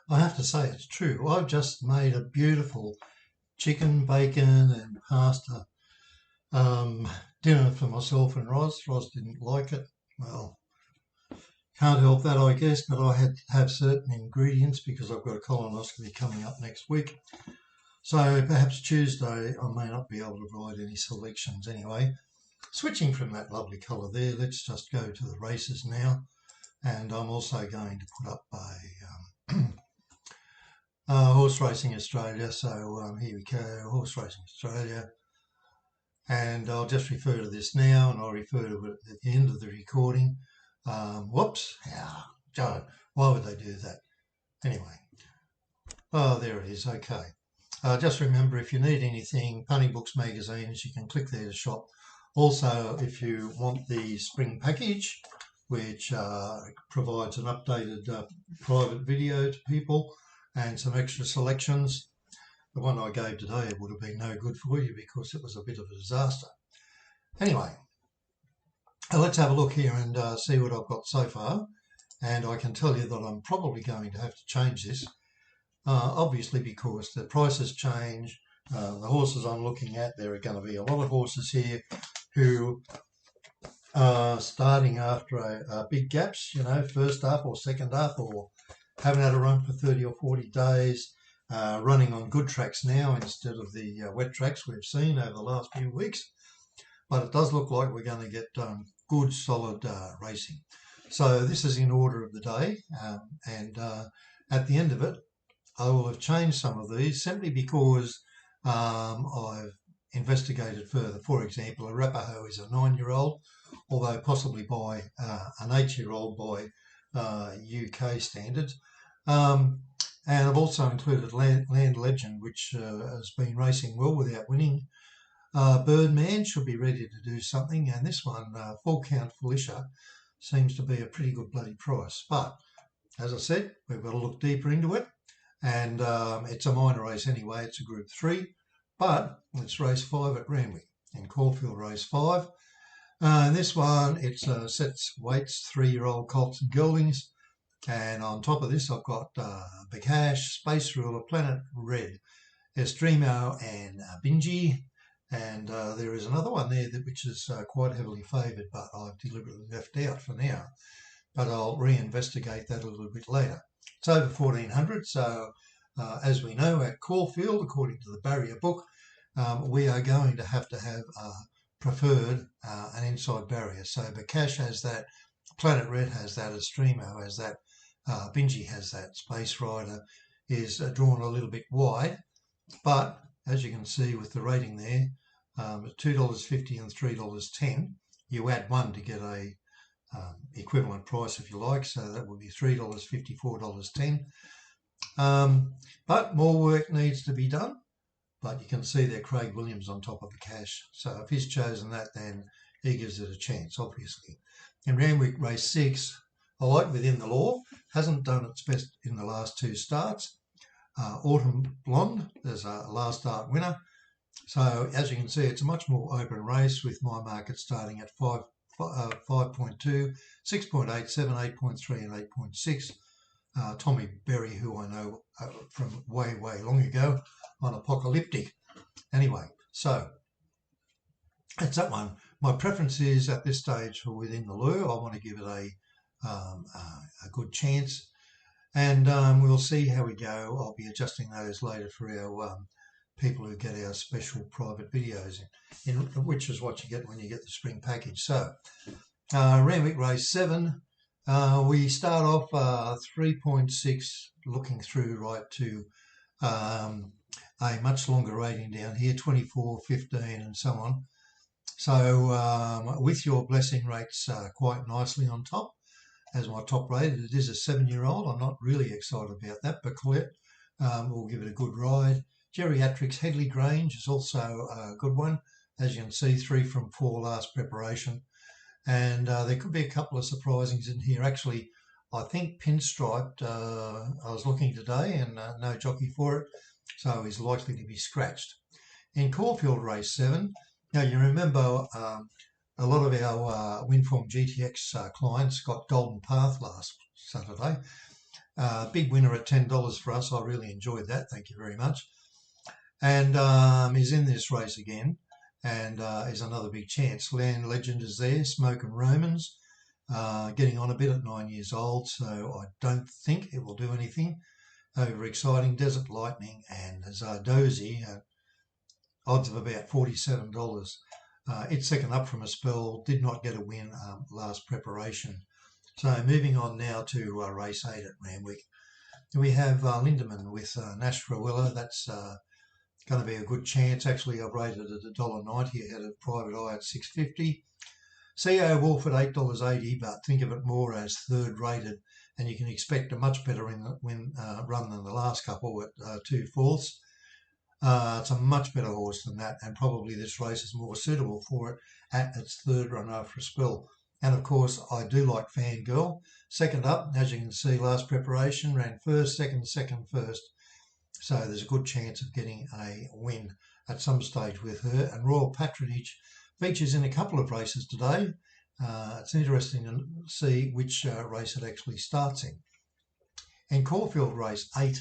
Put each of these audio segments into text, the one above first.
I have to say it's true. I've just made a beautiful chicken, bacon and pasta dinner for myself and Roz. Roz didn't like it. Well, can't help that, I guess, but I had to have certain ingredients because I've got a colonoscopy coming up next week. So perhaps Tuesday I may not be able to provide any selections anyway. Switching from that lovely colour there, let's just go to the races now. And I'm also going to put up Horse Racing Australia. So here we go, Horse Racing Australia. And I'll just refer to this now, and I'll refer to it at the end of the recording. Whoops, Joe, why would they do that? Anyway, oh, there it is, okay. Just remember, if you need anything, Punny Books magazines, you can click there to shop. Also, if you want the spring package, which provides an updated private video to people and some extra selections, the one I gave today would have been no good for you because it was a bit of a disaster. Anyway, let's have a look here and see what I've got so far. And I can tell you that I'm probably going to have to change this, obviously because the prices change. The horses I'm looking at, there are going to be a lot of horses here who are starting after a big gaps, first up or second up, or haven't had a run for 30 or 40 days. Running on good tracks now instead of the wet tracks we've seen over the last few weeks. But it does look like we're going to get good, solid racing. So this is in order of the day. And at the end of it, I will have changed some of these simply because I've investigated further. For example, Arapaho is a 9-year-old, although possibly by an 8-year-old by UK standards. And I've also included Land Legend, which has been racing well without winning. Birdman should be ready to do something. And this one, Full Count Felicia, seems to be a pretty good bloody price. But as I said, we've got to look deeper into it. And it's a minor race anyway. It's a Group 3. But it's race 5 at Randwick in Caulfield race 5. And this one, it sets weights 3-year-old colts and geldings. And on top of this, I've got Bakash, Space Ruler, Planet Red, Estremo and Bingy. And there is another one there which is quite heavily favoured, but I've deliberately left out for now. But I'll reinvestigate that a little bit later. It's over 1400, so as we know at Caulfield, according to the barrier book, we are going to have preferred an inside barrier. So Bakash has that, Planet Red has that, Estremo has that, Bingy has that, Space Rider is drawn a little bit wide, but as you can see with the rating there, $2.50 and $3.10, you add one to get a equivalent price if you like, so that would be $3.50, $4.10. But more work needs to be done, but you can see there Craig Williams on top of the cash, so if he's chosen that, then he gives it a chance, obviously. In Randwick race 6, I like Within the Law, hasn't done its best in the last 2 starts. Autumn Blonde is a last start winner. So as you can see, it's a much more open race with my market starting at 5.2, 6.8, 7, 8.3 and 8.6. Tommy Berry, who I know from way, way long ago on Apocalyptic. Anyway, so that's that one. My preference is at this stage for Within the Lure. I want to give it a good chance, and we'll see how we go. I'll be adjusting those later for our people who get our special private videos, which is what you get when you get the spring package. So Randwick race 7, we start off 3.6, looking through right to a much longer rating down here, 24, 15 and so on. So with your blessing rates quite nicely on top as my top rated. It is a 7-year-old. I'm not really excited about that, but Colette will give it a good ride. Geriatrics Headley Grange is also a good one. As you can see, 3 from 4 last preparation. And there could be a couple of surprisings in here. Actually, I think Pinstriped, I was looking today and no jockey for it, so he's likely to be scratched. In Caulfield race 7, now you remember a lot of our Winform GTX clients got Golden Path last Saturday. Big winner at $10 for us. I really enjoyed that. Thank you very much. And he's in this race again, and is another big chance. Land Legend is there, Smoke and Romans, getting on a bit at 9 years old, so I don't think it will do anything over exciting. Desert Lightning and Zardozi, odds of about $47. It's second up from a spell, did not get a win last preparation. So moving on now to race 8 at Randwick. We have Lindemann with Nashville. That's going to be a good chance. Actually, I've rated it at $1.90 ahead of Private Eye at $6.50. CO Wolf at $8.80, but think of it more as third rated, and you can expect a much better run than the last couple at 2/4. It's a much better horse than that, and probably this race is more suitable for it at its third run after a spell. And of course, I do like Fangirl. Second up, as you can see, last preparation, ran first, second, first. So there's a good chance of getting a win at some stage with her. And Royal Patronage features in a couple of races today. It's interesting to see which race it actually starts in. In Caulfield race 8,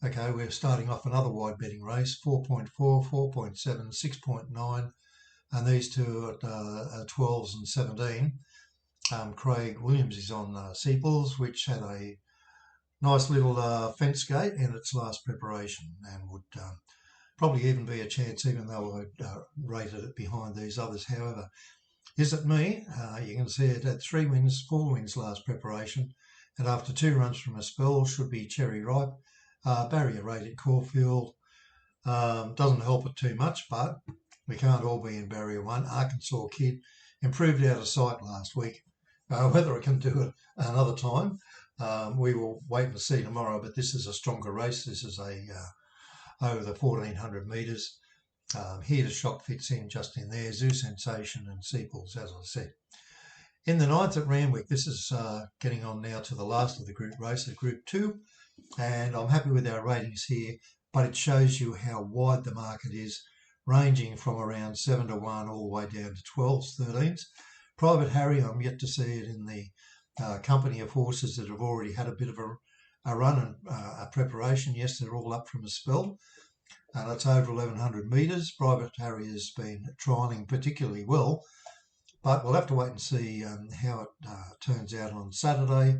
okay, we're starting off another wide betting race, 4.4, 4.7, 6.9, and these two at 12s and 17. Craig Williams is on Seeples, which had a nice little fence gate in its last preparation, and would probably even be a chance, even though I rated it behind these others. However, Is It Me? You can see it had 3 wins, 4 wins last preparation, and after 2 runs from a spell, should be cherry ripe. Barrier rated Caulfield. Doesn't help it too much, but we can't all be in Barrier 1. Arkansas Kid improved out of sight last week. Whether it can do it another time, we will wait and see tomorrow, but this is a stronger race. This is a over the 1400 metres. Here the Shock fits in just in there. Zoo Sensation and Seeples, as I said. In the 9th at Randwick, this is getting on now to the last of the group race, at Group 2, and I'm happy with our ratings here, but it shows you how wide the market is, ranging from around 7 to 1 all the way down to 12s, 13s. Private Harry, I'm yet to see it in the company of horses that have already had a bit of a run and a preparation. Yes, they're all up from a spell. That's over 1100 metres. Private Harry has been trialling particularly well, but we'll have to wait and see how it turns out on Saturday.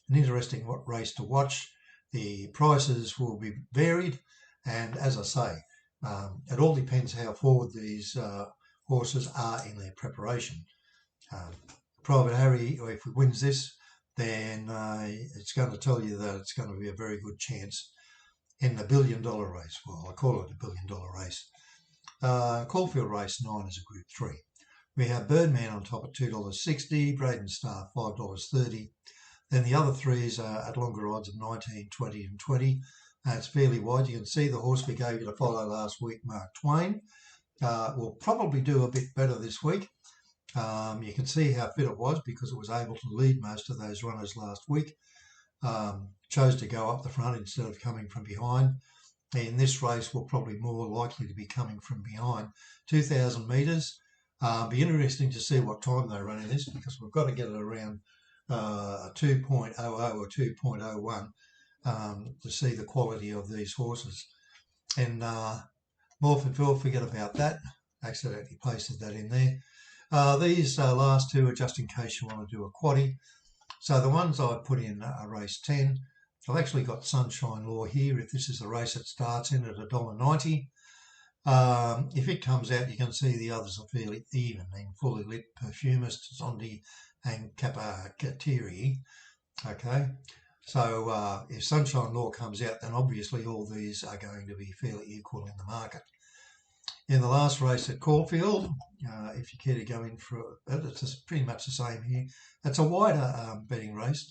An interesting race to watch. The prices will be varied, and as I say, it all depends how forward these horses are in their preparation. Private Harry, if he wins this, then it's going to tell you that it's going to be a very good chance in the $1 billion race. Well, I call it a $1 billion race. Caulfield race 9 is a Group 3. We have Birdman on top at $2.60, Braden Star $5.30. Then the other threes are at longer odds of 19, 20 and 20. It's fairly wide. You can see the horse we gave you to follow last week, Mark Twain, will probably do a bit better this week. You can see how fit it was because it was able to lead most of those runners last week. Chose to go up the front instead of coming from behind. In this race, we're probably more likely to be coming from behind. 2,000 metres. Be interesting to see what time they run in this, because we've got to get it around 2.00 or 2.01 to see the quality of these horses. And Morphinville, forget about that. Accidentally pasted that in there. These last two are just in case you want to do a quaddie. So the ones I put in are race 10. I've actually got Sunshine Law here. If this is the race it starts in at $1.90. If it comes out, you can see the others are fairly even in Fully Lit, Perfumist, Zondi and Capacatiri. Okay, so if Sunshine Law comes out, then obviously all these are going to be fairly equal in the market. In the last race at Caulfield, if you care to go in for it, it's pretty much the same here. It's a wider betting race.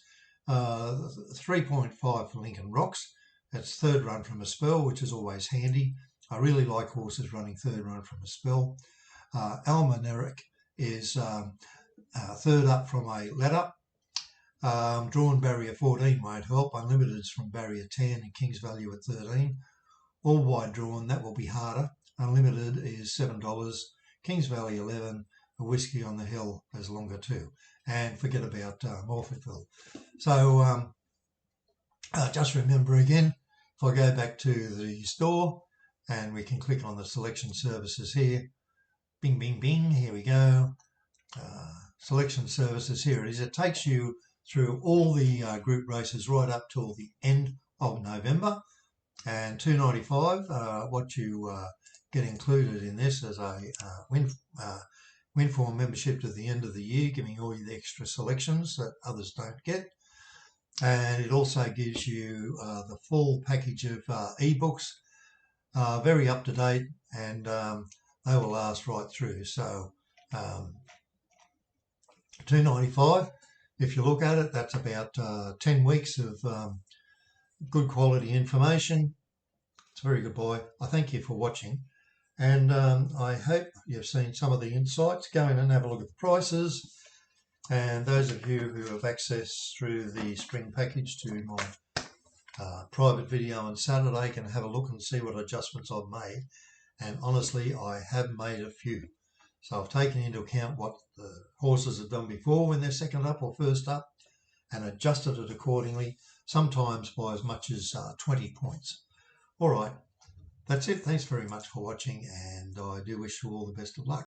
3.5 for Lincoln Rocks. It's third run from a spell, which is always handy. I really like horses running third run from a spell. Almaneric is third up from a let up. Drawn barrier 14 won't help. Unlimited is from barrier 10 and King's Value at 13. All wide drawn, that will be harder. Unlimited is $7. King's Valley 11. A Whiskey on the Hill is longer too. And forget about Morphinville. So just remember again, if I go back to the store and we can click on the selection services here, bing, bing, bing, here we go. Selection services, here it is. It takes you through all the group races right up till the end of November. And $2.95, what you get included in this is a WinForm membership to the end of the year, giving all you the extra selections that others don't get. And it also gives you the full package of ebooks, very up to date, and they will last right through. So $2.95, if you look at it, that's about 10 weeks of good quality information. It's a very good buy. I thank you for watching, and I hope you've seen some of the insights. Go in and have a look at the prices, and those of you who have access through the spring package to my private video on Saturday can have a look and see what adjustments I've made. And honestly, I have made a few. So I've taken into account what the horses have done before when they're second up or first up, and adjusted it accordingly, sometimes by as much as 20 points. All right, that's it. Thanks very much for watching, and I do wish you all the best of luck.